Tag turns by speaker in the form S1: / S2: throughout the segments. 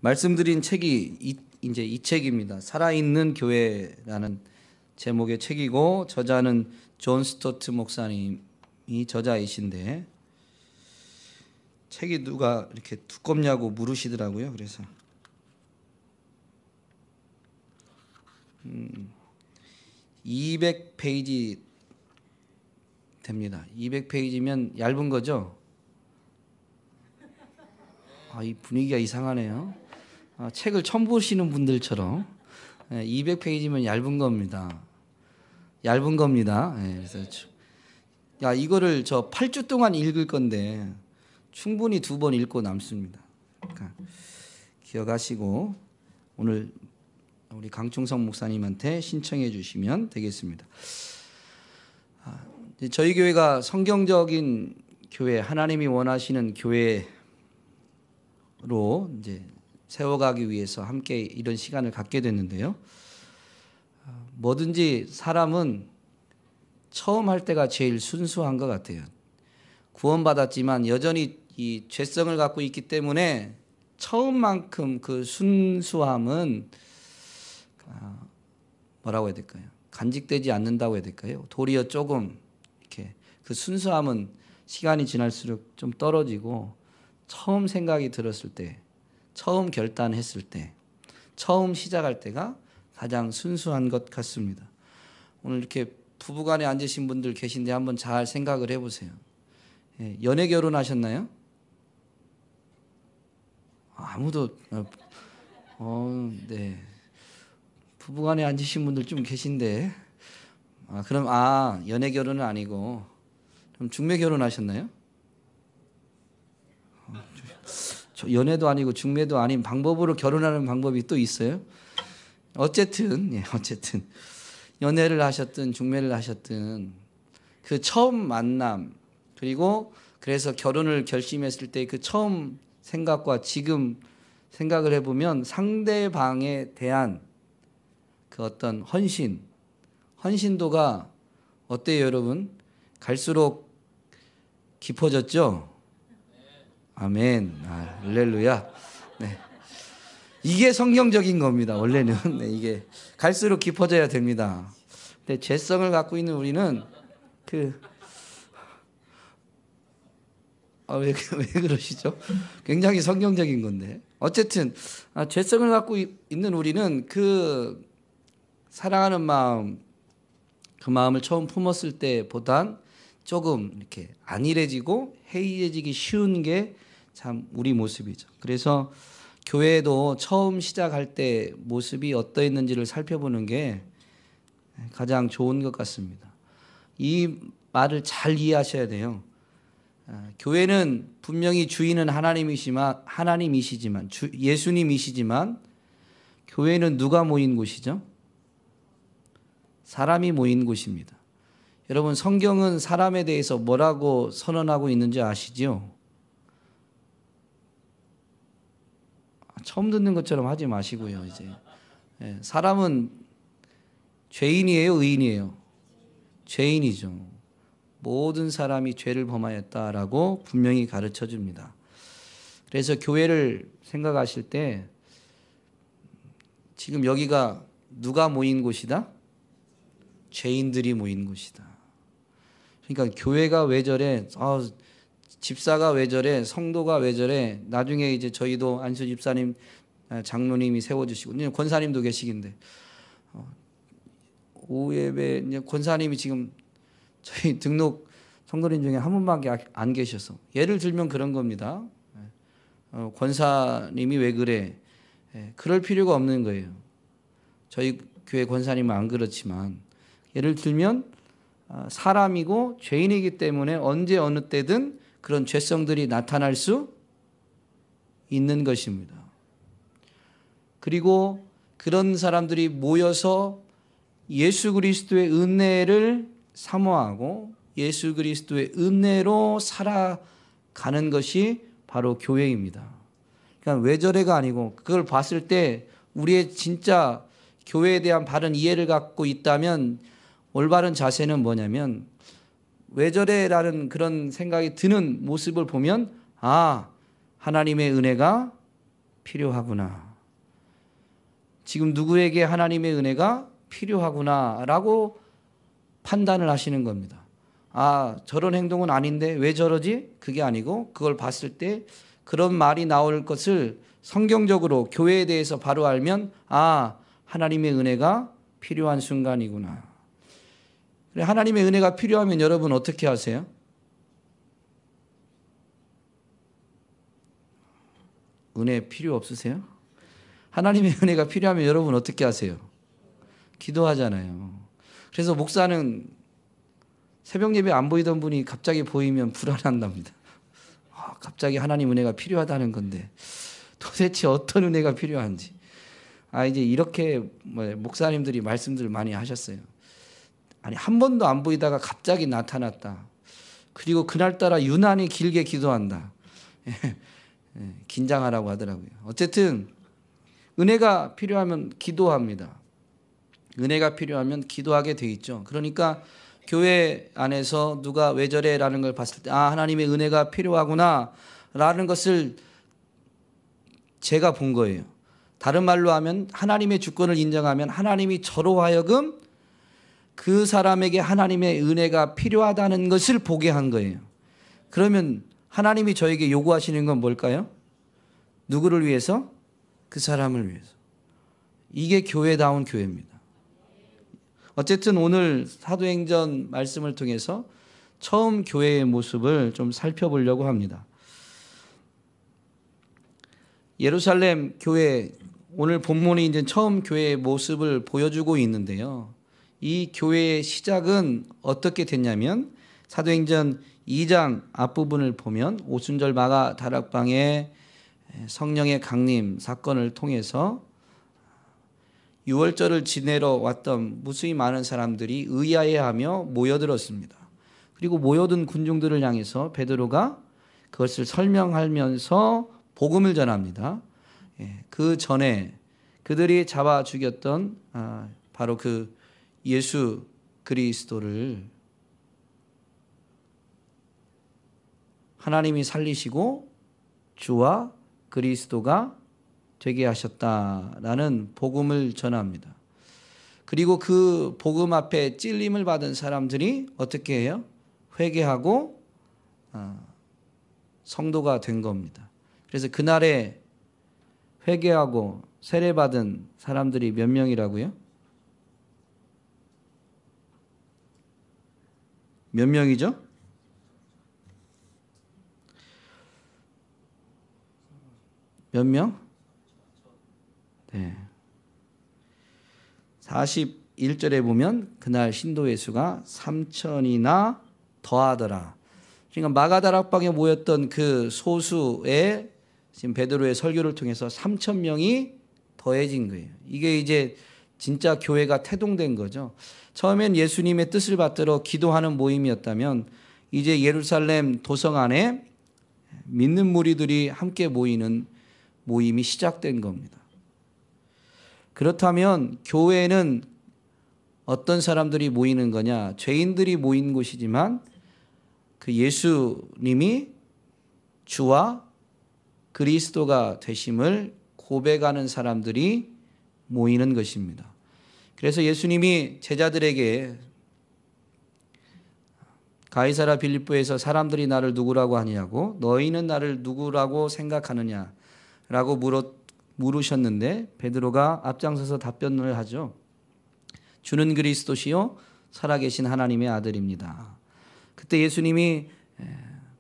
S1: 말씀드린 책이 이제 이 책입니다. 살아있는 교회라는 제목의 책이고 저자는 존 스토트 목사님이 저자이신데 책이 누가 이렇게 두껍냐고 물으시더라고요. 그래서 200페이지 됩니다. 200페이지면 얇은 거죠? 이 분위기가 이상하네요. 책을 처음 보시는 분들처럼 200페이지면 얇은 겁니다. 얇은 겁니다. 그래서 이거를 저 8주 동안 읽을 건데 충분히 2번 읽고 남습니다. 그러니까 기억하시고 오늘 우리 강충성 목사님한테 신청해 주시면 되겠습니다. 저희 교회가 성경적인 교회, 하나님이 원하시는 교회로 이제 세워가기 위해서 함께 이런 시간을 갖게 됐는데요. 뭐든지 사람은 처음 할 때가 제일 순수한 것 같아요. 구원받았지만 여전히 이 죄성을 갖고 있기 때문에 처음만큼 그 순수함은 뭐라고 해야 될까요? 간직되지 않는다고 해야 될까요? 도리어 조금 이렇게 그 순수함은 시간이 지날수록 좀 떨어지고 처음 생각이 들었을 때, 처음 결단했을 때, 처음 시작할 때가 가장 순수한 것 같습니다. 오늘 이렇게 부부간에 앉으신 분들 계신데 한번 잘 생각을 해보세요. 연애 결혼하셨나요? 아무도 네. 부부간에 앉으신 분들 좀 계신데 그럼 연애 결혼은 아니고 그럼 중매 결혼하셨나요? 저 연애도 아니고 중매도 아닌 방법으로 결혼하는 방법이 또 있어요? 어쨌든 연애를 하셨든 중매를 하셨든 그 처음 만남 그리고 그래서 결혼을 결심했을 때 그 처음 생각과 지금 생각을 해보면 상대방에 대한 그 어떤 헌신도가 어때요, 여러분? 갈수록 깊어졌죠? 아멘. 할렐루야. 네. 이게 성경적인 겁니다. 원래는 이게 갈수록 깊어져야 됩니다. 근데 죄성을 갖고 있는 우리는 왜 그러시죠? 굉장히 성경적인 건데. 어쨌든 죄성을 갖고 있는 우리는 그 사랑하는 마음, 그 마음을 처음 품었을 때보단 조금 이렇게 안일해지고 해이해지기 쉬운 게 참 우리 모습이죠. 그래서 교회도 처음 시작할 때 모습이 어떠했는지를 살펴보는 게 가장 좋은 것 같습니다. 이 말을 잘 이해하셔야 돼요. 교회는 분명히 주인은 하나님이시지만 예수님이시지만 교회는 누가 모인 곳이죠? 사람이 모인 곳입니다. 여러분 성경은 사람에 대해서 뭐라고 선언하고 있는지 아시죠? 처음 듣는 것처럼 하지 마시고요. 이제 사람은 죄인이에요, 의인이에요? 죄인이죠. 모든 사람이 죄를 범하였다라고 분명히 가르쳐 줍니다. 그래서 교회를 생각하실 때 지금 여기가 누가 모인 곳이다? 죄인들이 모인 곳이다. 그러니까 교회가 왜 저래? 집사가 왜 저래? 성도가 왜 저래? 나중에 이제 저희도 안수 집사님, 장로님이 세워주시고 권사님도 계시긴데 오예배 이제 권사님이 지금 저희 등록 성도님 중에 한 분밖에 안 계셔서 예를 들면 그런 겁니다. 권사님이 왜 그래? 그럴 필요가 없는 거예요. 저희 교회 권사님은 안 그렇지만 예를 들면 사람이고 죄인이기 때문에 언제 어느 때든 그런 죄성들이 나타날 수 있는 것입니다. 그리고 그런 사람들이 모여서 예수 그리스도의 은혜를 사모하고 예수 그리스도의 은혜로 살아가는 것이 바로 교회입니다. 그러니까 외절애가 아니고 그걸 봤을 때 우리의 진짜 교회에 대한 바른 이해를 갖고 있다면 올바른 자세는 뭐냐면 외절애라는 그런 생각이 드는 모습을 보면 하나님의 은혜가 필요하구나. 지금 누구에게 하나님의 은혜가 필요하구나라고 판단을 하시는 겁니다. 아, 저런 행동은 아닌데 왜 저러지? 그게 아니고 그걸 봤을 때 그런 말이 나올 것을 성경적으로 교회에 대해서 바로 알면 아, 하나님의 은혜가 필요한 순간이구나. 하나님의 은혜가 필요하면 여러분 어떻게 하세요? 은혜 필요 없으세요? 하나님의 은혜가 필요하면 여러분 어떻게 하세요? 기도하잖아요. 그래서 목사는 새벽 예배 안 보이던 분이 갑자기 보이면 불안한답니다. 갑자기 하나님 은혜가 필요하다는 건데 도대체 어떤 은혜가 필요한지. 이제 이렇게 목사님들이 말씀들을 많이 하셨어요. 아니, 한 번도 안 보이다가 갑자기 나타났다. 그리고 그날따라 유난히 길게 기도한다. 긴장하라고 하더라고요. 어쨌든 은혜가 필요하면 기도합니다. 은혜가 필요하면 기도하게 돼 있죠. 그러니까 교회 안에서 누가 왜 저래 라는 걸 봤을 때 하나님의 은혜가 필요하구나 라는 것을 제가 본 거예요. 다른 말로 하면 하나님의 주권을 인정하면 하나님이 저로 하여금 그 사람에게 하나님의 은혜가 필요하다는 것을 보게 한 거예요. 그러면 하나님이 저에게 요구하시는 건 뭘까요? 누구를 위해서? 그 사람을 위해서. 이게 교회다운 교회입니다. 어쨌든 오늘 사도행전 말씀을 통해서 처음 교회의 모습을 좀 살펴보려고 합니다. 예루살렘 교회, 오늘 본문이 이제 처음 교회의 모습을 보여주고 있는데요. 이 교회의 시작은 어떻게 됐냐면 사도행전 2장 앞부분을 보면 오순절 마가 다락방의 성령의 강림 사건을 통해서 유월절을 지내러 왔던 무수히 많은 사람들이 의아해하며 모여들었습니다. 그리고 모여든 군중들을 향해서 베드로가 그것을 설명하면서 복음을 전합니다. 그 전에 그들이 잡아 죽였던 바로 그 예수 그리스도를 하나님이 살리시고 주와 그리스도가 되게 하셨다라는 복음을 전합니다. 그리고 그 복음 앞에 찔림을 받은 사람들이 어떻게 해요? 회개하고 성도가 된 겁니다. 그래서 그날에 회개하고 세례받은 사람들이 몇 명이라고요? 몇 명이죠? 몇 명? 네. 41절에 보면 그날 신도의 수가 3,000이나 더하더라. 그러니까 마가다락방에 모였던 그 소수의 지금 베드로의 설교를 통해서 3,000명이 더해진 거예요. 이게 이제 진짜 교회가 태동된 거죠. 처음엔 예수님의 뜻을 받들어 기도하는 모임이었다면 이제 예루살렘 도성 안에 믿는 무리들이 함께 모이는 모임이 시작된 겁니다. 그렇다면 교회는 어떤 사람들이 모이는 거냐? 죄인들이 모인 곳이지만 그 예수님이 주와 그리스도가 되심을 고백하는 사람들이 모이는 것입니다. 그래서 예수님이 제자들에게 가이사랴 빌립보에서 사람들이 나를 누구라고 하냐고 너희는 나를 누구라고 생각하느냐라고 물으셨는데 베드로가 앞장서서 답변을 하죠. 주는 그리스도시요 살아계신 하나님의 아들입니다. 그때 예수님이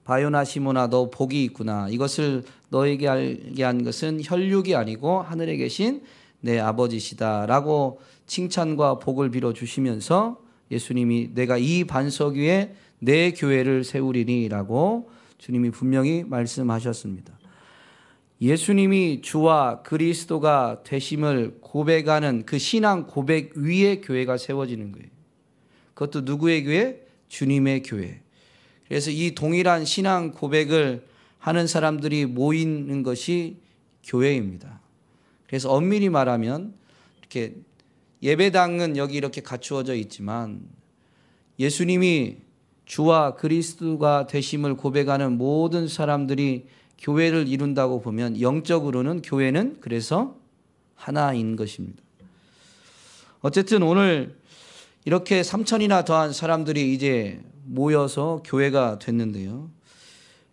S1: 바요나 시모나 너 복이 있구나. 이것을 너에게 알게 한 것은 혈육이 아니고 하늘에 계신 내 아버지시다라고 칭찬과 복을 빌어주시면서 예수님이 내가 이 반석 위에 내 교회를 세우리니라고 주님이 분명히 말씀하셨습니다. 예수님이 주와 그리스도가 되심을 고백하는 그 신앙 고백 위에 교회가 세워지는 거예요. 그것도 누구의 교회? 주님의 교회. 그래서 이 동일한 신앙 고백을 하는 사람들이 모이는 것이 교회입니다. 그래서 엄밀히 말하면 이렇게 예배당은 여기 이렇게 갖추어져 있지만 예수님이 주와 그리스도가 되심을 고백하는 모든 사람들이 교회를 이룬다고 보면 영적으로는 교회는 그래서 하나인 것입니다. 어쨌든 오늘 이렇게 3,000이나 더한 사람들이 이제 모여서 교회가 됐는데요.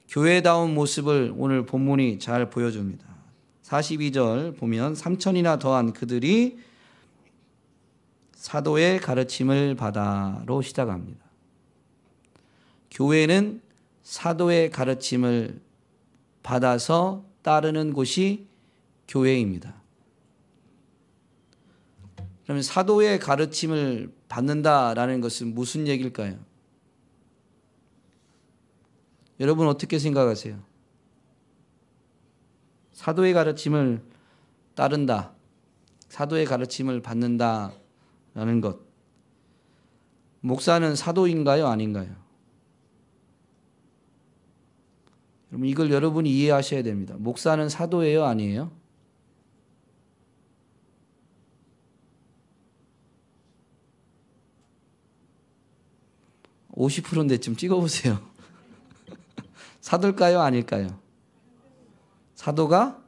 S1: 교회다운 모습을 오늘 본문이 잘 보여줍니다. 42절 보면 3,000이나 더한 그들이 사도의 가르침을 받아로 시작합니다. 교회는 사도의 가르침을 받아서 따르는 곳이 교회입니다. 그러면 사도의 가르침을 받는다라는 것은 무슨 얘기일까요? 여러분 어떻게 생각하세요? 사도의 가르침을 따른다, 사도의 가르침을 받는다라는 것. 목사는 사도인가요? 아닌가요? 여러분 이걸 여러분이 이해하셔야 됩니다. 목사는 사도예요? 아니에요? (50%인데) 좀 찍어보세요. 사도일까요? 아닐까요? 사도가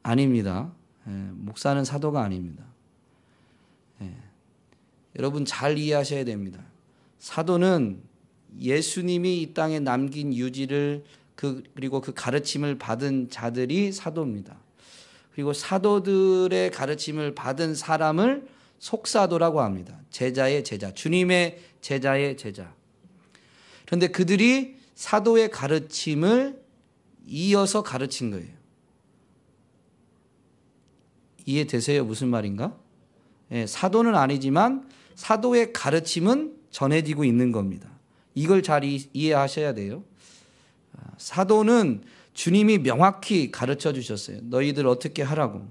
S1: 아닙니다. 목사는 사도가 아닙니다. 여러분 잘 이해하셔야 됩니다. 사도는 예수님이 이 땅에 남긴 유지를 그리고 그 가르침을 받은 자들이 사도입니다. 그리고 사도들의 가르침을 받은 사람을 속사도라고 합니다. 제자의 제자, 주님의 제자의 제자. 그런데 그들이 사도의 가르침을 이어서 가르친 거예요. 이해되세요? 무슨 말인가? 사도는 아니지만 사도의 가르침은 전해지고 있는 겁니다. 이걸 잘 이해하셔야 돼요. 사도는 주님이 명확히 가르쳐 주셨어요. 너희들 어떻게 하라고.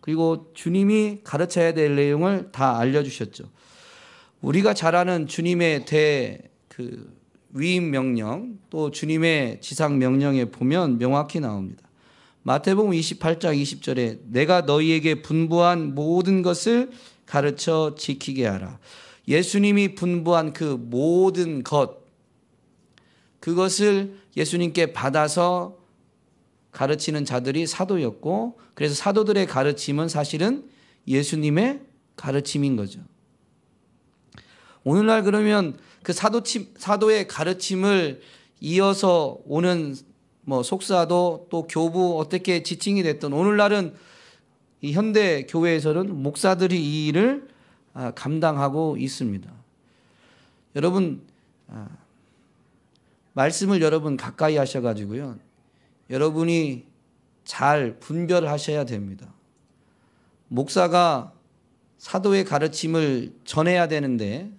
S1: 그리고 주님이 가르쳐야 될 내용을 다 알려주셨죠. 우리가 잘 아는 주님의 위임 명령, 또 주님의 지상 명령에 보면 명확히 나옵니다. 마태복음 28장 20절에 내가 너희에게 분부한 모든 것을 가르쳐 지키게 하라. 예수님이 분부한 그 모든 것, 그것을 예수님께 받아서 가르치는 자들이 사도였고, 그래서 사도들의 가르침은 사실은 예수님의 가르침인 거죠. 오늘날 그러면 그 사도의 가르침을 이어서 오는 속사도 또 교부 어떻게 지칭이 됐던 오늘날은 이 현대 교회에서는 목사들이 이 일을 감당하고 있습니다. 여러분 말씀을 여러분 가까이 하셔가지고요. 여러분이 잘 분별하셔야 됩니다. 목사가 사도의 가르침을 전해야 되는데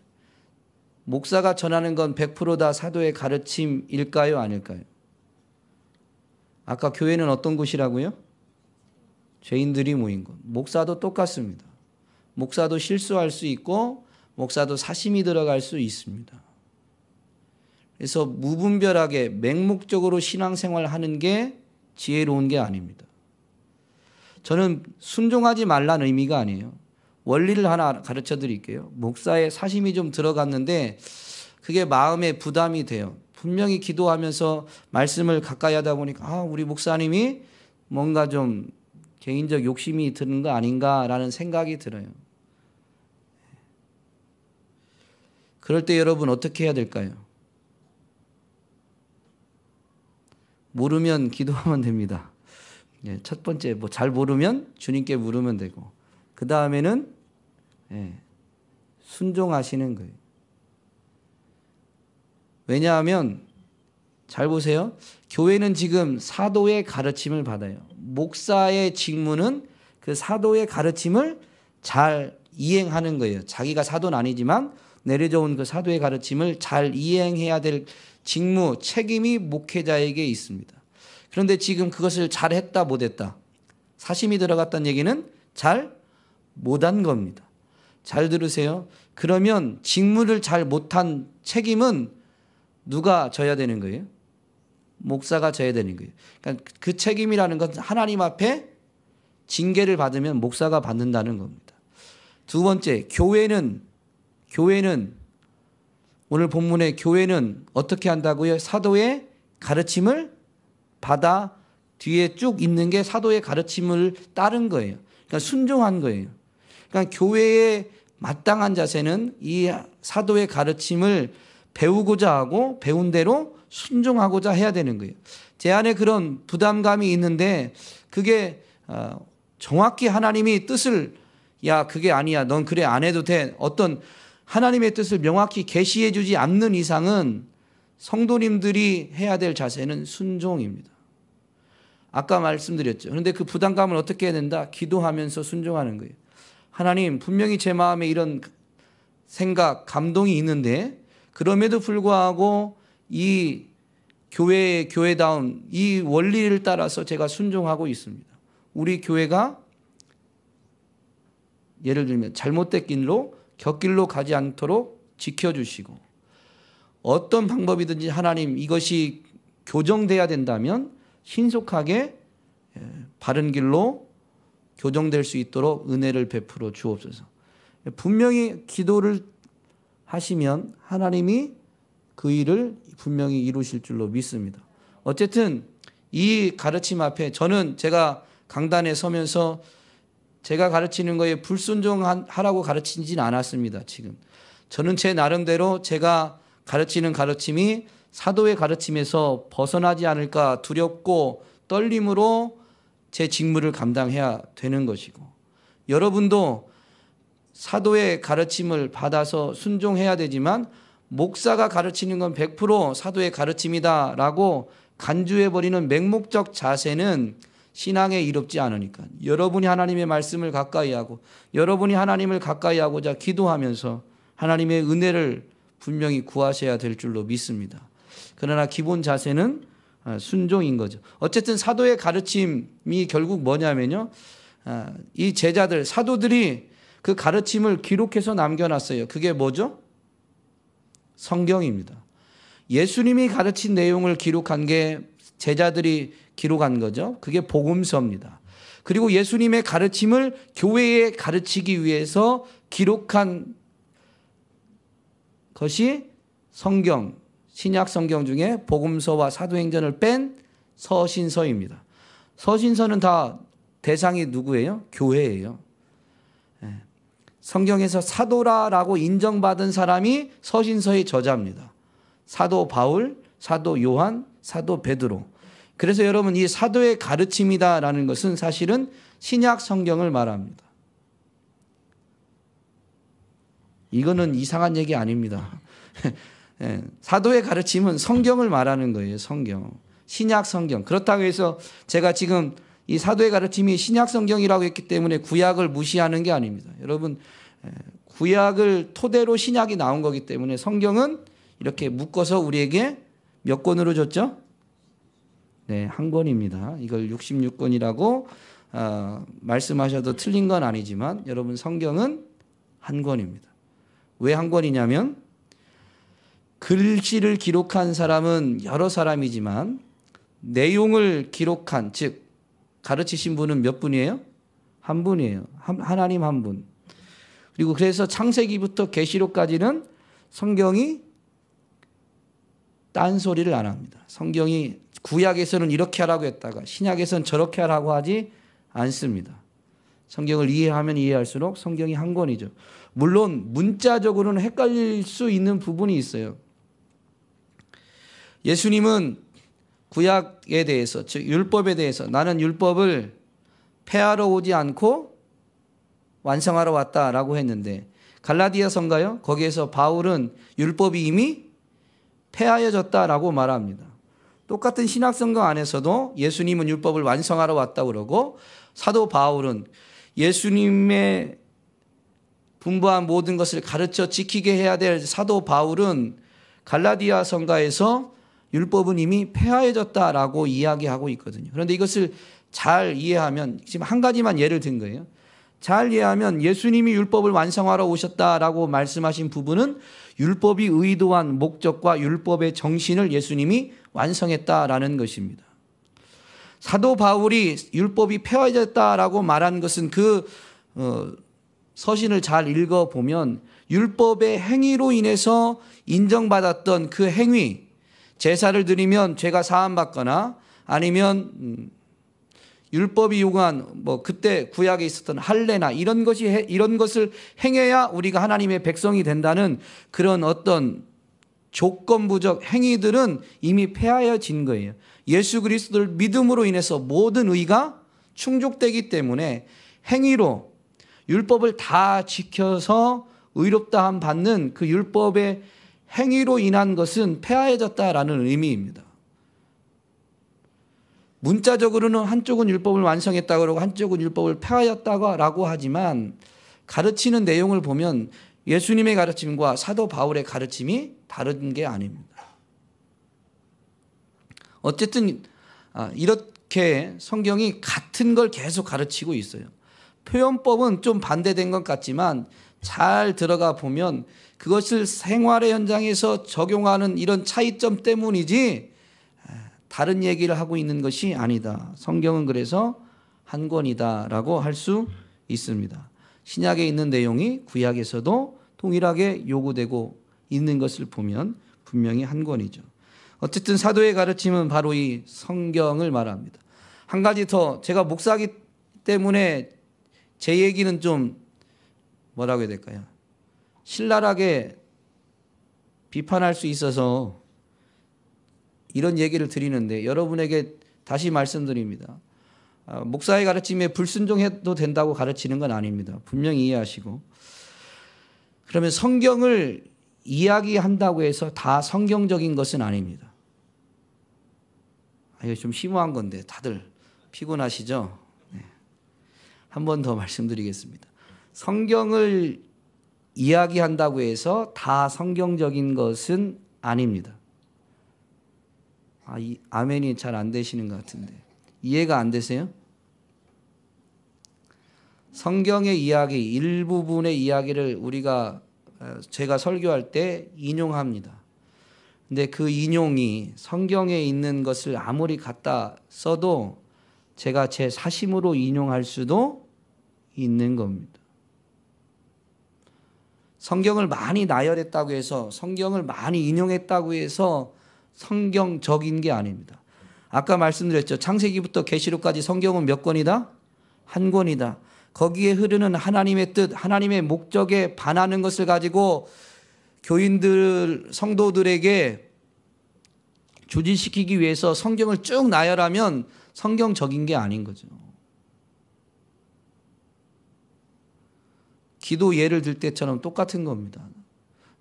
S1: 목사가 전하는 건 100% 다 사도의 가르침일까요? 아닐까요? 아까 교회는 어떤 곳이라고요? 죄인들이 모인 곳. 목사도 똑같습니다. 목사도 실수할 수 있고 목사도 사심이 들어갈 수 있습니다. 그래서 무분별하게 맹목적으로 신앙생활하는 게 지혜로운 게 아닙니다. 저는 순종하지 말라는 의미가 아니에요. 원리를 하나 가르쳐 드릴게요. 목사의 사심이 좀 들어갔는데 그게 마음에 부담이 돼요. 분명히 기도하면서 말씀을 가까이 하다 보니까 우리 목사님이 뭔가 좀 개인적 욕심이 드는 거 아닌가라는 생각이 들어요. 그럴 때 여러분 어떻게 해야 될까요? 모르면 기도하면 됩니다. 첫 번째 잘 모르면 주님께 물으면 되고, 그 다음에는 순종하시는 거예요. 왜냐하면 잘 보세요. 교회는 지금 사도의 가르침을 받아요. 목사의 직무는 그 사도의 가르침을 잘 이행하는 거예요. 자기가 사도는 아니지만 내려져온 그 사도의 가르침을 잘 이행해야 될 직무, 책임이 목회자에게 있습니다. 그런데 지금 그것을 잘했다 못했다, 사심이 들어갔다는 얘기는 잘 못한 겁니다. 잘 들으세요. 그러면 직무를 잘 못한 책임은 누가 져야 되는 거예요? 목사가 져야 되는 거예요. 그러니까 그 책임이라는 건 하나님 앞에 징계를 받으면 목사가 받는다는 겁니다. 두 번째, 교회는 오늘 본문의 교회는 어떻게 한다고요? 사도의 가르침을 받아 뒤에 쭉 있는 게 사도의 가르침을 따른 거예요. 그러니까 순종한 거예요. 그러니까 교회의 마땅한 자세는 이 사도의 가르침을 배우고자 하고 배운 대로 순종하고자 해야 되는 거예요. 제 안에 그런 부담감이 있는데 그게 정확히 하나님이 뜻을 야 그게 아니야 넌 그래 안 해도 돼 어떤 하나님의 뜻을 명확히 계시해 주지 않는 이상은 성도님들이 해야 될 자세는 순종입니다. 아까 말씀드렸죠. 그런데 그 부담감을 어떻게 해야 된다? 기도하면서 순종하는 거예요. 하나님 분명히 제 마음에 이런 생각 감동이 있는데 그럼에도 불구하고 이 교회다운 이 원리를 따라서 제가 순종하고 있습니다. 우리 교회가 예를 들면 잘못된 길로 곁길로 가지 않도록 지켜주시고 어떤 방법이든지 하나님 이것이 교정돼야 된다면 신속하게 바른 길로 교정될 수 있도록 은혜를 베풀어 주옵소서. 분명히 기도를 하시면 하나님이 그 일을 분명히 이루실 줄로 믿습니다. 어쨌든 이 가르침 앞에 저는 제가 강단에 서면서 제가 가르치는 거에 불순종하라고 가르치진 않았습니다. 지금 저는 제 나름대로 제가 가르치는 가르침이 사도의 가르침에서 벗어나지 않을까 두렵고 떨림으로 제 직무를 감당해야 되는 것이고 여러분도 사도의 가르침을 받아서 순종해야 되지만 목사가 가르치는 건 100% 사도의 가르침이다라고 간주해버리는 맹목적 자세는 신앙에 이롭지 않으니까 여러분이 하나님의 말씀을 가까이 하고 여러분이 하나님을 가까이 하고자 기도하면서 하나님의 은혜를 분명히 구하셔야 될 줄로 믿습니다. 그러나 기본 자세는 순종인 거죠. 어쨌든 사도의 가르침이 결국 뭐냐면요. 이 제자들, 사도들이 그 가르침을 기록해서 남겨놨어요. 그게 뭐죠? 성경입니다. 예수님이 가르친 내용을 기록한 게 제자들이 기록한 거죠. 그게 복음서입니다. 그리고 예수님의 가르침을 교회에 가르치기 위해서 기록한 것이 성경, 신약 성경 중에 복음서와 사도행전을 뺀 서신서입니다. 서신서는 다 대상이 누구예요? 교회예요. 성경에서 사도라라고 인정받은 사람이 서신서의 저자입니다. 사도 바울, 사도 요한, 사도 베드로. 그래서 여러분 이 사도의 가르침이다라는 것은 사실은 신약 성경을 말합니다. 이거는 이상한 얘기 아닙니다. 사도의 가르침은 성경을 말하는 거예요. 성경. 신약 성경. 그렇다고 해서 제가 지금 이 사도의 가르침이 신약 성경이라고 했기 때문에 구약을 무시하는 게 아닙니다. 여러분 구약을 토대로 신약이 나온 거기 때문에 성경은 이렇게 묶어서 우리에게 몇 권으로 줬죠? 네, 한 권입니다. 이걸 66권이라고 말씀하셔도 틀린 건 아니지만 여러분 성경은 한 권입니다. 왜 한 권이냐면 글씨를 기록한 사람은 여러 사람이지만 내용을 기록한 즉 가르치신 분은 몇 분이에요? 한 분이에요. 하나님 한 분. 그리고 그래서 창세기부터 계시록까지는 성경이 딴소리를 안 합니다. 성경이 구약에서는 이렇게 하라고 했다가 신약에서는 저렇게 하라고 하지 않습니다. 성경을 이해하면 이해할수록 성경이 한 권이죠. 물론 문자적으로는 헷갈릴 수 있는 부분이 있어요. 예수님은 구약에 대해서 즉 율법에 대해서 나는 율법을 폐하러 오지 않고 완성하러 왔다라고 했는데 갈라디아서인가요? 거기에서 바울은 율법이 이미 폐하여졌다라고 말합니다. 똑같은 신약성경 안에서도 예수님은 율법을 완성하러 왔다고 그러고 사도 바울은 예수님의 분부한 모든 것을 가르쳐 지키게 해야 될 사도 바울은 갈라디아 성가에서 율법은 이미 폐하해졌다라고 이야기하고 있거든요. 그런데 이것을 잘 이해하면 지금 한 가지만 예를 든 거예요. 잘 이해하면 예수님이 율법을 완성하러 오셨다라고 말씀하신 부분은 율법이 의도한 목적과 율법의 정신을 예수님이 완성했다라는 것입니다. 사도 바울이 율법이 폐하해졌다라고 말한 것은 그 서신을 잘 읽어보면 율법의 행위로 인해서 인정받았던 그 행위, 제사를 드리면 죄가 사함받거나 아니면 율법이 요구한 뭐 그때 구약에 있었던 할례나 이런 것을 행해야 우리가 하나님의 백성이 된다는 그런 어떤 조건부적 행위들은 이미 폐하여진 거예요. 예수 그리스도를 믿음으로 인해서 모든 의가 충족되기 때문에 행위로 율법을 다 지켜서 의롭다함 받는 그 율법의 행위로 인한 것은 폐하해졌다라는 의미입니다. 문자적으로는 한쪽은 율법을 완성했다고 그러고 한쪽은 율법을 폐하였다고 하지만 가르치는 내용을 보면 예수님의 가르침과 사도 바울의 가르침이 다른 게 아닙니다. 어쨌든 이렇게 성경이 같은 걸 계속 가르치고 있어요. 표현법은 좀 반대된 것 같지만 잘 들어가 보면 그것을 생활의 현장에서 적용하는 이런 차이점 때문이지 다른 얘기를 하고 있는 것이 아니다. 성경은 그래서 한 권이다라고 할 수 있습니다. 신약에 있는 내용이 구약에서도 동일하게 요구되고 있는 것을 보면 분명히 한 권이죠. 어쨌든 사도의 가르침은 바로 이 성경을 말합니다. 한 가지 더, 제가 목사기 때문에 제 얘기는 좀 뭐라고 해야 될까요? 신랄하게 비판할 수 있어서 이런 얘기를 드리는데 여러분에게 다시 말씀드립니다. 목사의 가르침에 불순종해도 된다고 가르치는 건 아닙니다. 분명히 이해하시고. 그러면 성경을 이야기한다고 해서 다 성경적인 것은 아닙니다. 이거 좀 심오한 건데 다들 피곤하시죠? 네. 한 번 더 말씀드리겠습니다. 성경을 이야기한다고 해서 다 성경적인 것은 아닙니다. 아멘이 잘 안 되시는 것 같은데 이해가 안 되세요? 성경의 이야기 일부분의 이야기를 제가 설교할 때 인용합니다. 근데 그 인용이 성경에 있는 것을 아무리 갖다 써도 제가 제 사심으로 인용할 수도 있는 겁니다. 성경을 많이 나열했다고 해서 성경을 많이 인용했다고 해서 성경적인 게 아닙니다. 아까 말씀드렸죠. 창세기부터 계시록까지 성경은 몇 권이다? 한 권이다. 거기에 흐르는 하나님의 뜻, 하나님의 목적에 반하는 것을 가지고 교인들, 성도들에게 주지시키기 위해서 성경을 쭉 나열하면 성경적인 게 아닌 거죠. 기도 예를 들 때처럼 똑같은 겁니다.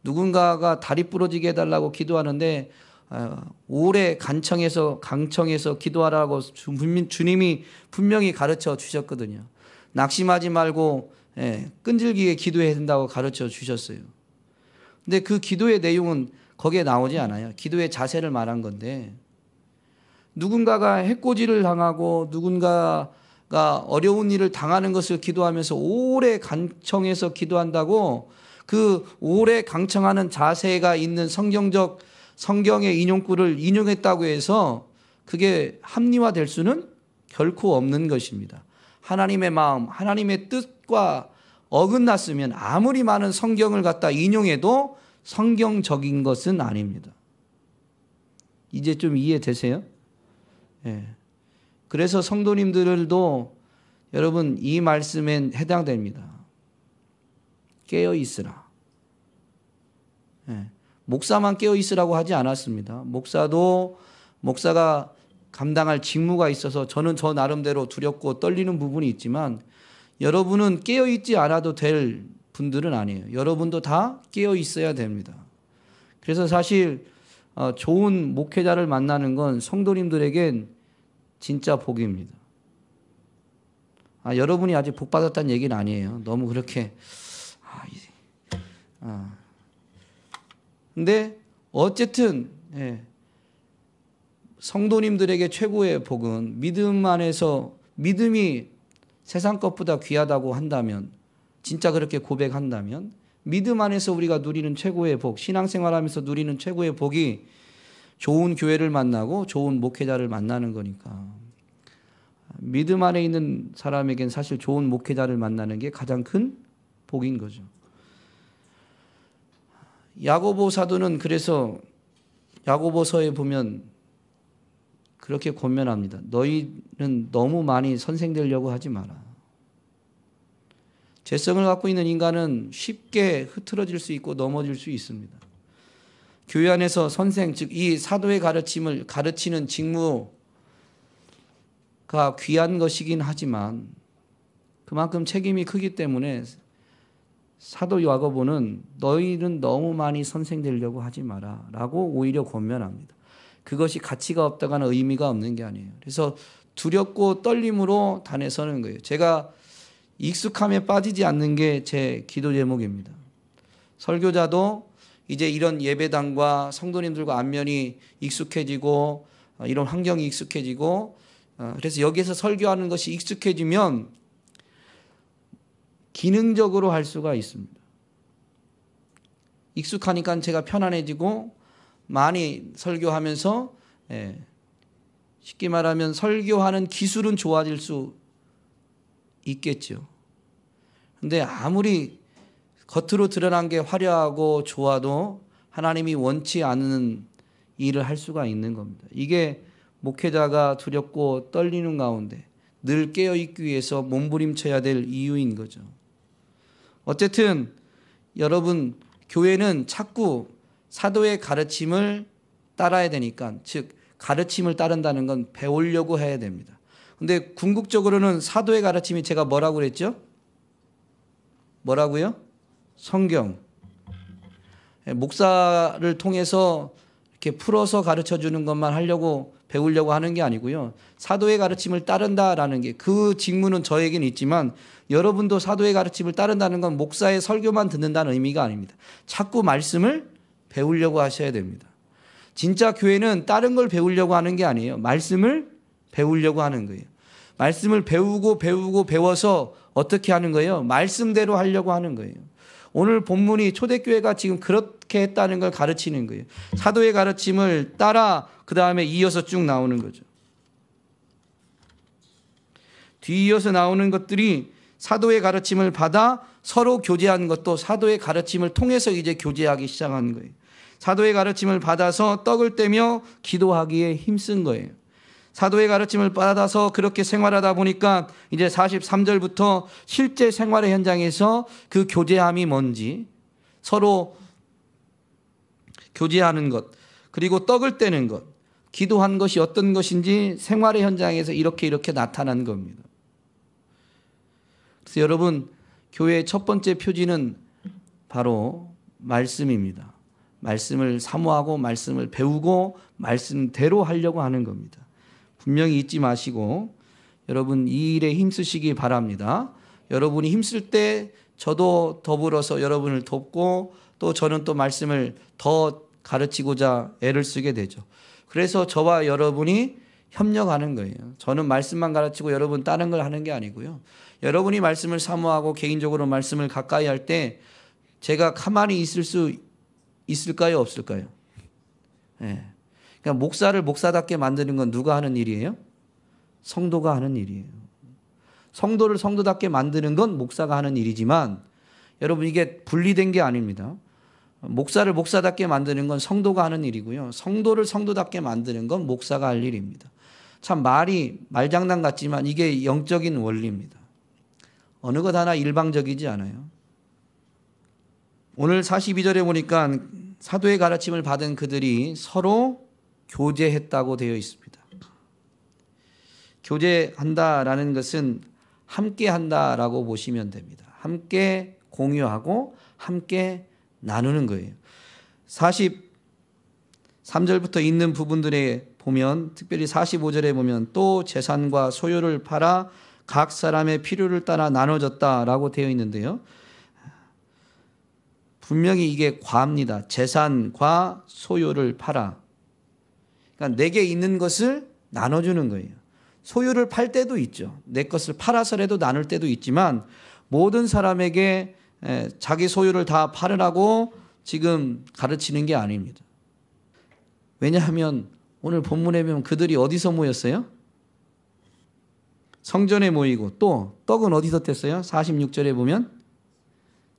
S1: 누군가가 다리 부러지게 해달라고 기도하는데 오래 강청해서 기도하라고 주님이 분명히 가르쳐 주셨거든요. 낙심하지 말고 끈질기게 기도해야 된다고 가르쳐 주셨어요. 근데 그 기도의 내용은 거기에 나오지 않아요. 기도의 자세를 말한 건데 누군가가 해코지를 당하고 누군가가 어려운 일을 당하는 것을 기도하면서 오래 간청해서 기도한다고 그 오래 강청하는 자세가 있는 성경의 인용구를 인용했다고 해서 그게 합리화될 수는 결코 없는 것입니다. 하나님의 마음, 하나님의 뜻과 어긋났으면 아무리 많은 성경을 갖다 인용해도 성경적인 것은 아닙니다. 이제 좀 이해되세요? 예. 그래서 성도님들도 여러분 이 말씀엔 해당됩니다. 깨어 있으라. 예. 목사만 깨어 있으라고 하지 않았습니다. 목사가 감당할 직무가 있어서 저는 저 나름대로 두렵고 떨리는 부분이 있지만 여러분은 깨어 있지 않아도 될 분들은 아니에요. 여러분도 다 깨어 있어야 됩니다. 그래서 사실 좋은 목회자를 만나는 건 성도님들에겐 진짜 복입니다. 여러분이 아직 복 받았다는 얘기는 아니에요. 너무 그렇게 근데 어쨌든 성도님들에게 최고의 복은 믿음 안에서 믿음이 세상 것보다 귀하다고 한다면 진짜 그렇게 고백한다면 믿음 안에서 우리가 누리는 최고의 복, 신앙생활하면서 누리는 최고의 복이 좋은 교회를 만나고 좋은 목회자를 만나는 거니까 믿음 안에 있는 사람에겐 사실 좋은 목회자를 만나는 게 가장 큰 복인 거죠. 야고보 사도는 그래서 야고보서에 보면 그렇게 권면합니다. 너희는 너무 많이 선생되려고 하지 마라. 재성을 갖고 있는 인간은 쉽게 흐트러질 수 있고 넘어질 수 있습니다. 교회 안에서 선생, 즉 이 사도의 가르침을 가르치는 직무가 귀한 것이긴 하지만 그만큼 책임이 크기 때문에 사도 야고보는 너희는 너무 많이 선생되려고 하지 마라 라고 오히려 권면합니다. 그것이 가치가 없다가는 의미가 없는 게 아니에요. 그래서 두렵고 떨림으로 단에 서는 거예요. 제가 익숙함에 빠지지 않는 게 제 기도 제목입니다. 설교자도 이제 이런 예배당과 성도님들과 안면이 익숙해지고 이런 환경이 익숙해지고 그래서 여기에서 설교하는 것이 익숙해지면 기능적으로 할 수가 있습니다. 익숙하니까 제가 편안해지고 많이 설교하면서 쉽게 말하면 설교하는 기술은 좋아질 수 있겠죠. 근데 아무리 겉으로 드러난 게 화려하고 좋아도 하나님이 원치 않는 일을 할 수가 있는 겁니다. 이게 목회자가 두렵고 떨리는 가운데 늘 깨어있기 위해서 몸부림쳐야 될 이유인 거죠. 어쨌든 여러분, 교회는 자꾸 사도의 가르침을 따라야 되니까, 즉 가르침을 따른다는 건 배우려고 해야 됩니다. 근데 궁극적으로는 사도의 가르침이 제가 뭐라고 그랬죠? 뭐라고요? 성경. 목사를 통해서 이렇게 풀어서 가르쳐 주는 것만 하려고 배우려고 하는 게 아니고요. 사도의 가르침을 따른다라는 게 그 직무는 저에게는 있지만 여러분도 사도의 가르침을 따른다는 건 목사의 설교만 듣는다는 의미가 아닙니다. 자꾸 말씀을 배우려고 하셔야 됩니다. 진짜 교회는 다른 걸 배우려고 하는 게 아니에요. 말씀을 배우려고 하는 거예요. 말씀을 배워서 어떻게 하는 거예요? 말씀대로 하려고 하는 거예요. 오늘 본문이 초대교회가 지금 그렇게 했다는 걸 가르치는 거예요. 사도의 가르침을 따라 그 다음에 이어서 쭉 나오는 거죠. 뒤이어서 나오는 것들이 사도의 가르침을 받아 서로 교제하는 것도 사도의 가르침을 통해서 이제 교제하기 시작하는 거예요. 사도의 가르침을 받아서 떡을 떼며 기도하기에 힘쓴 거예요. 사도의 가르침을 받아서 그렇게 생활하다 보니까 이제 43절부터 실제 생활의 현장에서 그 교제함이 뭔지, 서로 교제하는 것, 그리고 떡을 떼는 것, 기도한 것이 어떤 것인지 생활의 현장에서 이렇게 나타난 겁니다. 그래서 여러분, 교회의 첫 번째 표지는 바로 말씀입니다. 말씀을 사모하고 말씀을 배우고 말씀대로 하려고 하는 겁니다. 분명히 잊지 마시고 여러분 이 일에 힘쓰시기 바랍니다. 여러분이 힘쓸 때 저도 더불어서 여러분을 돕고 또 저는 또 말씀을 더 가르치고자 애를 쓰게 되죠. 그래서 저와 여러분이 협력하는 거예요. 저는 말씀만 가르치고 여러분 다른 걸 하는 게 아니고요. 여러분이 말씀을 사모하고 개인적으로 말씀을 가까이 할 때 제가 가만히 있을 수 있을까요? 없을까요? 네. 그러니까 목사를 목사답게 만드는 건 누가 하는 일이에요? 성도가 하는 일이에요. 성도를 성도답게 만드는 건 목사가 하는 일이지만 여러분 이게 분리된 게 아닙니다. 목사를 목사답게 만드는 건 성도가 하는 일이고요. 성도를 성도답게 만드는 건 목사가 할 일입니다. 참 말장난 같지만 이게 영적인 원리입니다. 어느 것 하나 일방적이지 않아요. 오늘 42절에 보니까 사도의 가르침을 받은 그들이 서로 교제했다고 되어 있습니다. 교제한다라는 것은 함께 한다라고 보시면 됩니다. 함께 공유하고 함께 나누는 거예요. 43절부터 있는 부분들에 보면, 특별히 45절에 보면 또 재산과 소유를 팔아 각 사람의 필요를 따라 나눠졌다라고 되어 있는데요. 분명히 이게 과입니다. 재산과 소유를 팔아. 그러니까 내게 있는 것을 나눠주는 거예요. 소유를 팔 때도 있죠. 내 것을 팔아서라도 나눌 때도 있지만 모든 사람에게 자기 소유를 다 팔으라고 지금 가르치는 게 아닙니다. 왜냐하면 오늘 본문에 보면 그들이 어디서 모였어요? 성전에 모이고 또 떡은 어디서 뗐어요? 46절에 보면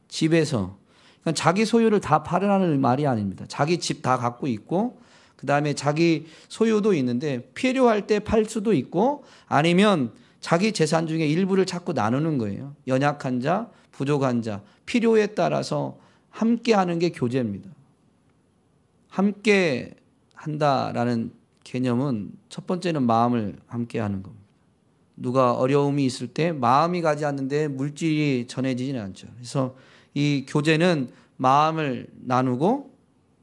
S1: 집에서. 그러니까 자기 소유를 다 팔으라는 말이 아닙니다. 자기 집 다 갖고 있고 그 다음에 자기 소유도 있는데 필요할 때 팔 수도 있고 아니면 자기 재산 중에 일부를 자꾸 나누는 거예요. 연약한 자, 부족한 자, 필요에 따라서 함께 하는 게 교제입니다. 함께 한다라는 개념은 첫 번째는 마음을 함께 하는 겁니다. 누가 어려움이 있을 때 마음이 가지 않는데 물질이 전해지지는 않죠. 그래서 이 교제는 마음을 나누고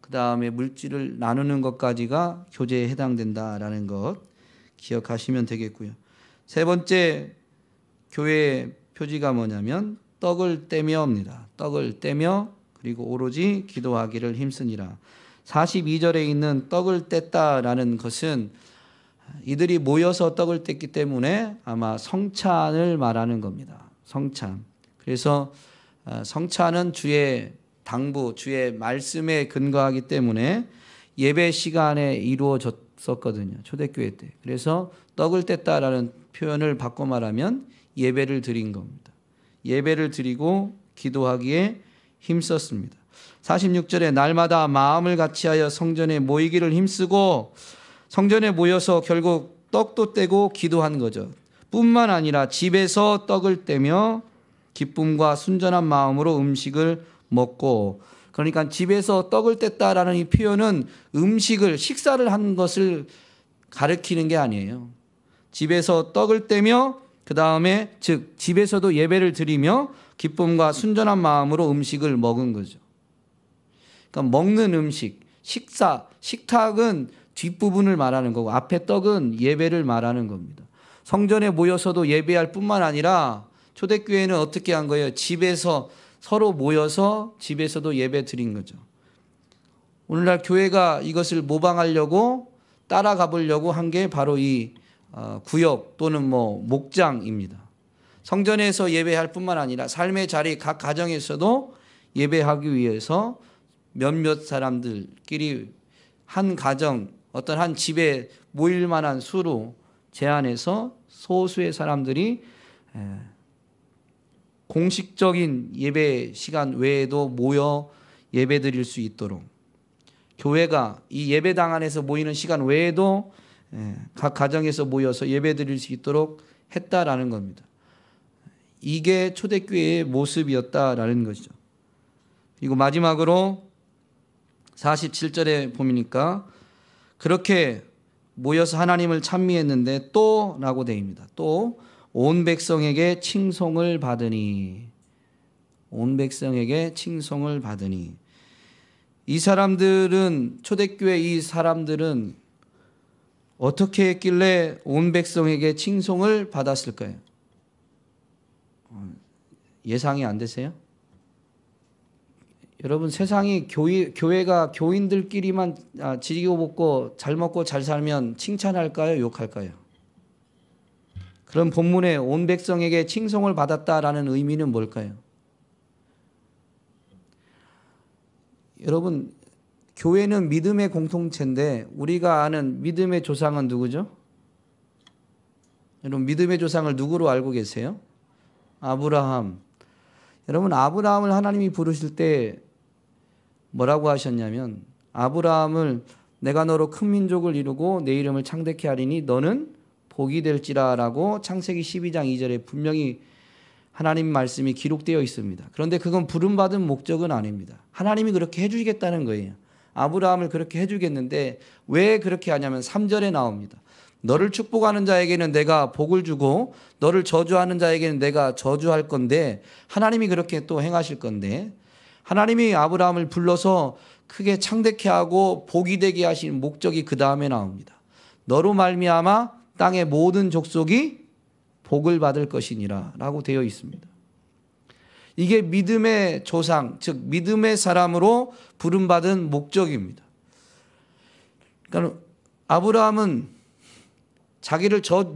S1: 그 다음에 물질을 나누는 것까지가 교제에 해당된다라는 것 기억하시면 되겠고요. 세 번째 교회의 표지가 뭐냐면 떡을 떼며입니다. 떡을 떼며 그리고 오로지 기도하기를 힘쓰니라. 42절에 있는 떡을 뗐다라는 것은 이들이 모여서 떡을 뗐기 때문에 아마 성찬을 말하는 겁니다. 성찬. 그래서 성찬은 주의 당부, 주의 말씀에 근거하기 때문에 예배 시간에 이루어졌었거든요. 초대교회 때. 그래서 떡을 뗐다라는 표현을 바꿔 말하면 예배를 드린 겁니다. 예배를 드리고 기도하기에 힘썼습니다. 46절에 날마다 마음을 같이하여 성전에 모이기를 힘쓰고 성전에 모여서 결국 떡도 떼고 기도한 거죠. 뿐만 아니라 집에서 떡을 떼며 기쁨과 순전한 마음으로 음식을 먹고, 그러니까 집에서 떡을 뗐다라는 이 표현은 음식을 식사를 한 것을 가리키는 게 아니에요. 집에서 떡을 떼며 그 다음에 즉 집에서도 예배를 드리며 기쁨과 순전한 마음으로 음식을 먹은 거죠. 그러니까 먹는 음식, 식사, 식탁은 뒷부분을 말하는 거고 앞에 떡은 예배를 말하는 겁니다. 성전에 모여서도 예배할 뿐만 아니라 초대교회는 어떻게 한 거예요? 집에서 서로 모여서 집에서도 예배 드린 거죠. 오늘날 교회가 이것을 모방하려고 따라가 보려고 한 게 바로 이 구역 또는 목장입니다. 성전에서 예배할 뿐만 아니라 삶의 자리 각 가정에서도 예배하기 위해서 몇몇 사람들끼리 한 가정 어떤 한 집에 모일 만한 수로 제한해서 소수의 사람들이 공식적인 예배 시간 외에도 모여 예배 드릴 수 있도록 교회가 이 예배당 안에서 모이는 시간 외에도 각 가정에서 모여서 예배 드릴 수 있도록 했다라는 겁니다. 이게 초대교회의 모습이었다라는 것이죠. 그리고 마지막으로 47절에 보니까 그렇게 모여서 하나님을 찬미했는데 또 라고 되어 있습니다. 또 온 백성에게 칭송을 받으니, 온 백성에게 칭송을 받으니. 이 사람들은, 초대교회 이 사람들은 어떻게 했길래 온 백성에게 칭송을 받았을까요? 예상이 안 되세요? 여러분, 세상이 교회가 교인들끼리만 지리고 볶고 잘 먹고 잘 살면 칭찬할까요? 욕할까요? 그럼 본문에 온 백성에게 칭송을 받았다라는 의미는 뭘까요? 여러분, 교회는 믿음의 공통체인데 우리가 아는 믿음의 조상은 누구죠? 여러분, 믿음의 조상을 누구로 알고 계세요? 아브라함. 여러분, 아브라함을 하나님이 부르실 때 뭐라고 하셨냐면, 아브라함을 내가 너로 큰 민족을 이루고 내 이름을 창대케 하리니 너는 복이 될지라라고 창세기 12장 2절에 분명히 하나님 말씀이 기록되어 있습니다. 그런데 그건 부름받은 목적은 아닙니다. 하나님이 그렇게 해주겠다는 거예요. 아브라함을 그렇게 해주겠는데 왜 그렇게 하냐면 3절에 나옵니다. 너를 축복하는 자에게는 내가 복을 주고 너를 저주하는 자에게는 내가 저주할 건데, 하나님이 그렇게 또 행하실 건데, 하나님이 아브라함을 불러서 크게 창대케 하고 복이 되게 하신 목적이 그 다음에 나옵니다. 너로 말미암아 땅의 모든 족속이 복을 받을 것이니라 라고 되어 있습니다. 이게 믿음의 조상, 즉 믿음의 사람으로 부름받은 목적입니다. 그러니까 아브라함은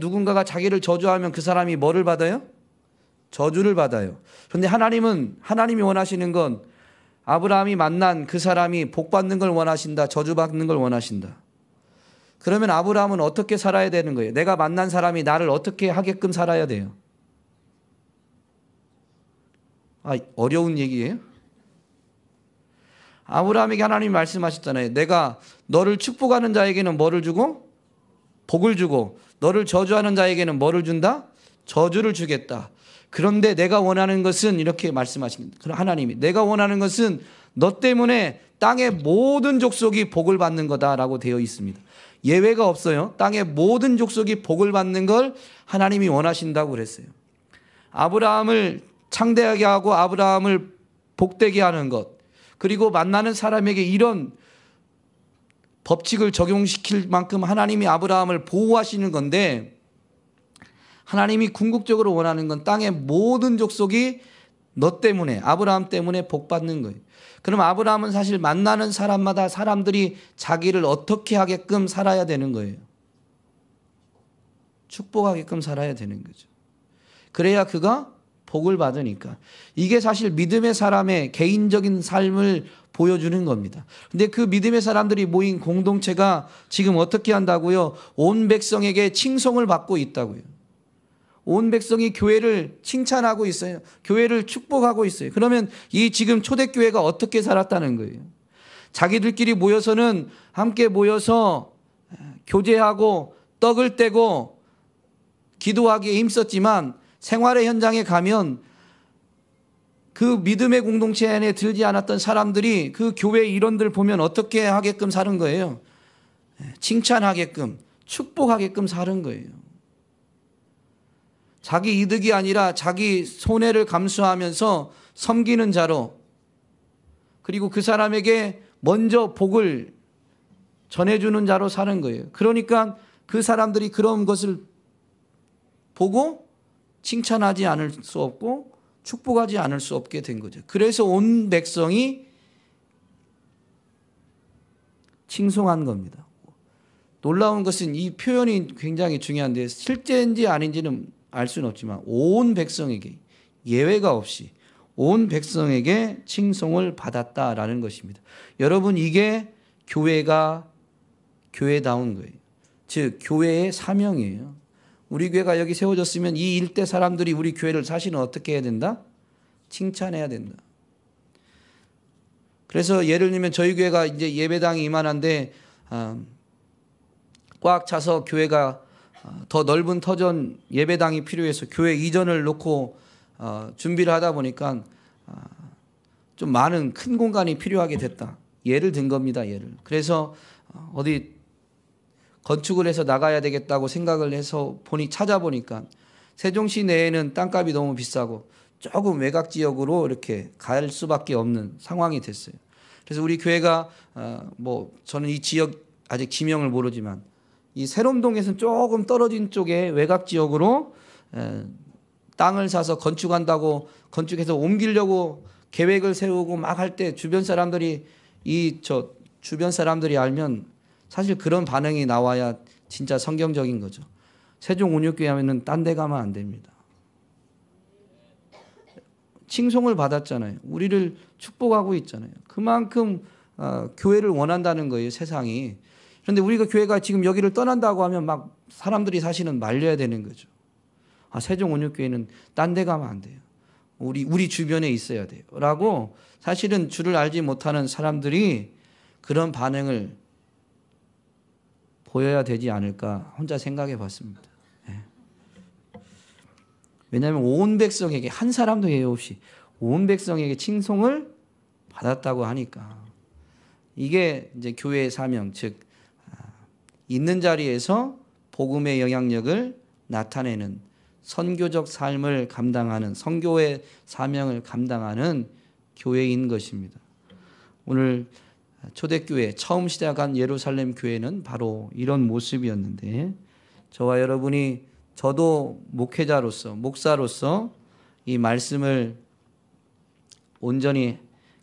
S1: 누군가가 자기를 저주하면 그 사람이 뭐를 받아요? 저주를 받아요. 그런데 하나님이 원하시는 건 아브라함이 만난 그 사람이 복 받는 걸 원하신다, 저주 받는 걸 원하신다. 그러면 아브라함은 어떻게 살아야 되는 거예요? 내가 만난 사람이 나를 어떻게 하게끔 살아야 돼요? 어려운 얘기예요? 아브라함에게 하나님이 말씀하셨잖아요. 내가 너를 축복하는 자에게는 뭐를 주고? 복을 주고, 너를 저주하는 자에게는 뭐를 준다? 저주를 주겠다. 그런데 내가 원하는 것은, 이렇게 말씀하십니다. 하나님이 내가 원하는 것은 너 때문에 땅의 모든 족속이 복을 받는 거다라고 되어 있습니다. 예외가 없어요. 땅의 모든 족속이 복을 받는 걸 하나님이 원하신다고 그랬어요. 아브라함을 창대하게 하고 아브라함을 복되게 하는 것, 그리고 만나는 사람에게 이런 법칙을 적용시킬 만큼 하나님이 아브라함을 보호하시는 건데, 하나님이 궁극적으로 원하는 건 땅의 모든 족속이 너 때문에, 아브라함 때문에 복 받는 거예요. 그럼 아브라함은 사실 만나는 사람마다 사람들이 자기를 어떻게 하게끔 살아야 되는 거예요. 축복하게끔 살아야 되는 거죠. 그래야 그가 복을 받으니까. 이게 사실 믿음의 사람의 개인적인 삶을 보여주는 겁니다. 근데 그 믿음의 사람들이 모인 공동체가 지금 어떻게 한다고요? 온 백성에게 칭송을 받고 있다고요. 온 백성이 교회를 칭찬하고 있어요. 교회를 축복하고 있어요. 그러면 이 지금 초대교회가 어떻게 살았다는 거예요? 자기들끼리 모여서는 함께 모여서 교제하고 떡을 떼고 기도하기에 힘썼지만, 생활의 현장에 가면 그 믿음의 공동체 안에 들지 않았던 사람들이 그 교회 일원들 보면 어떻게 하게끔 사는 거예요? 칭찬하게끔, 축복하게끔 사는 거예요. 자기 이득이 아니라 자기 손해를 감수하면서 섬기는 자로, 그리고 그 사람에게 먼저 복을 전해주는 자로 사는 거예요. 그러니까 그 사람들이 그런 것을 보고 칭찬하지 않을 수 없고 축복하지 않을 수 없게 된 거죠. 그래서 온 백성이 칭송한 겁니다. 놀라운 것은 이 표현이 굉장히 중요한데, 실제인지 아닌지는 알 수는 없지만 온 백성에게, 예외가 없이 온 백성에게 칭송을 받았다라는 것입니다. 여러분, 이게 교회가 교회다운 거예요. 즉 교회의 사명이에요. 우리 교회가 여기 세워졌으면 이 일대 사람들이 우리 교회를 사실은 어떻게 해야 된다? 칭찬해야 된다. 그래서 예를 들면 저희 교회가 이제 예배당이 이만한데 꽉 차서 교회가 더 넓은 터전 예배당이 필요해서 교회 이전을 놓고 준비를 하다 보니까 좀 많은 큰 공간이 필요하게 됐다. 예를 든 겁니다. 예를. 그래서 어디 건축을 해서 나가야 되겠다고 생각을 해서 찾아보니까 세종시 내에는 땅값이 너무 비싸고 조금 외곽 지역으로 이렇게 갈 수밖에 없는 상황이 됐어요. 그래서 우리 교회가 저는 이 지역 아직 지명을 모르지만 이 새롬동에서는 조금 떨어진 쪽에 외곽 지역으로 땅을 사서 건축해서 옮기려고 계획을 세우고 막 할 때 주변 사람들이 알면 사실 그런 반응이 나와야 진짜 성경적인 거죠. 세종온유교회 하면은 딴 데 가면 안 됩니다. 칭송을 받았잖아요. 우리를 축복하고 있잖아요. 그만큼 교회를 원한다는 거예요, 세상이. 그런데 우리가 교회가 지금 여기를 떠난다고 하면 막 사람들이 사실은 말려야 되는 거죠. 세종온유교회는 딴 데 가면 안 돼요. 우리 주변에 있어야 돼요. 라고 사실은 주를 알지 못하는 사람들이 그런 반응을 보여야 되지 않을까 혼자 생각해 봤습니다. 왜냐하면 온 백성에게, 한 사람도 예외 없이 온 백성에게 칭송을 받았다고 하니까, 이게 이제 교회의 사명, 즉 있는 자리에서 복음의 영향력을 나타내는 선교적 삶을 감당하는, 선교의 사명을 감당하는 교회인 것입니다. 오늘 초대교회 처음 시작한 예루살렘 교회는 바로 이런 모습이었는데, 저와 여러분이, 저도 목회자로서, 목사로서 이 말씀을 온전히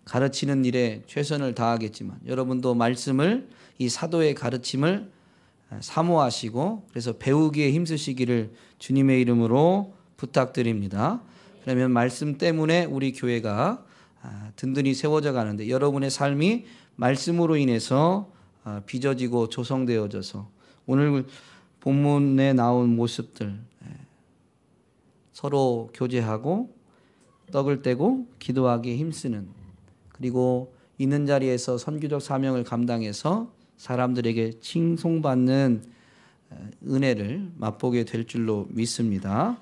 S1: 가르치는 일에 최선을 다하겠지만, 여러분도 말씀을, 이 사도의 가르침을 사모하시고 그래서 배우기에 힘쓰시기를 주님의 이름으로 부탁드립니다. 그러면 말씀 때문에 우리 교회가 든든히 세워져 가는데, 여러분의 삶이 말씀으로 인해서 빚어지고 조성되어져서 오늘 본문에 나온 모습들, 서로 교제하고 떡을 떼고 기도하기에 힘쓰는, 그리고 있는 자리에서 선교적 사명을 감당해서 사람들에게 칭송받는 은혜를 맛보게 될 줄로 믿습니다.